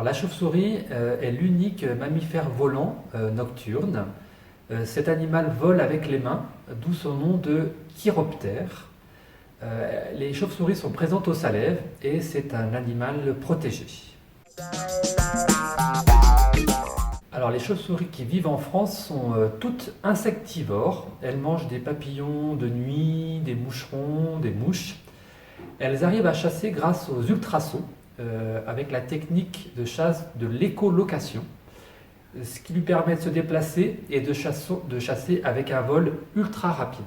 Alors la chauve-souris est l'unique mammifère volant nocturne. Cet animal vole avec les mains, d'où son nom de chiroptère. Les chauves-souris sont présentes au Salève et c'est un animal protégé. Alors les chauves-souris qui vivent en France sont toutes insectivores. Elles mangent des papillons de nuit, des moucherons, des mouches. Elles arrivent à chasser grâce aux ultrasons, avec la technique de chasse de l'écholocation, ce qui lui permet de se déplacer et de chasser avec un vol ultra rapide.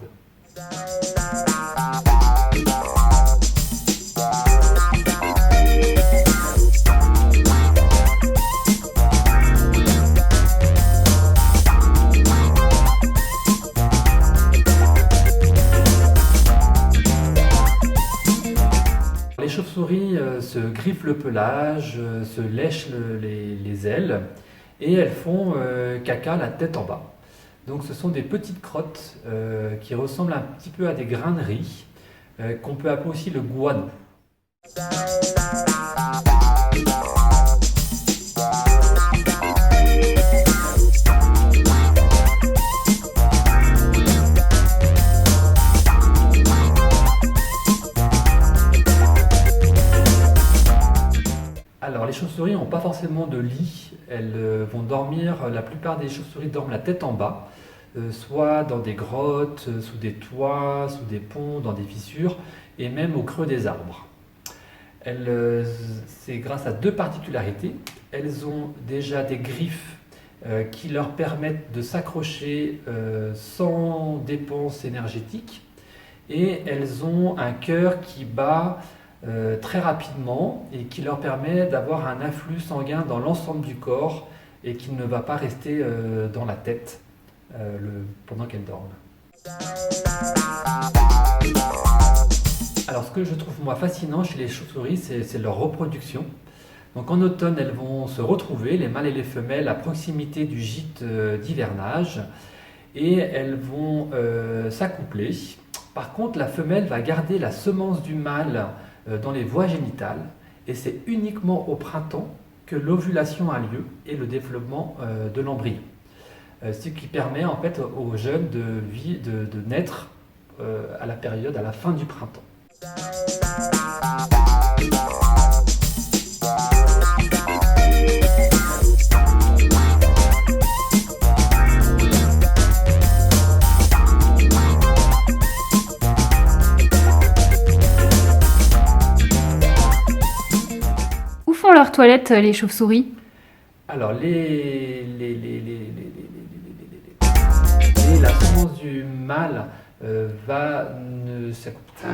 Les chauves-souris se griffent le pelage, se lèchent les ailes et elles font caca la tête en bas. Donc ce sont des petites crottes qui ressemblent un petit peu à des grains de riz, qu'on peut appeler aussi le guano. Alors les chauves-souris n'ont pas forcément de lit, elles vont dormir, la plupart des chauves-souris dorment la tête en bas, soit dans des grottes, sous des toits, sous des ponts, dans des fissures et même au creux des arbres. C'est grâce à deux particularités. Elles ont déjà des griffes qui leur permettent de s'accrocher sans dépense énergétique et elles ont un cœur qui bat très rapidement et qui leur permet d'avoir un afflux sanguin dans l'ensemble du corps et qui ne va pas rester dans la tête pendant qu'elles dorment. Alors ce que je trouve moi fascinant chez les chauves-souris, c'est leur reproduction. Donc en automne, elles vont se retrouver, les mâles et les femelles, à proximité du gîte d'hivernage et elles vont s'accoupler. Par contre, la femelle va garder la semence du mâle dans les voies génitales et c'est uniquement au printemps que l'ovulation a lieu et le développement de l'embryon. Ce qui permet en fait aux jeunes de naître à la fin du printemps. Où font leurs toilettes les chauves-souris? Alors la semence du mâle va ne s'accoupler.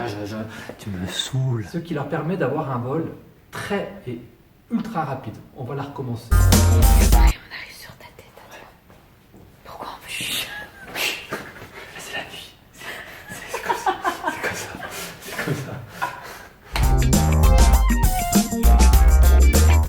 Tu me saoules. Ce qui leur permet d'avoir un vol très et ultra rapide. On va la recommencer.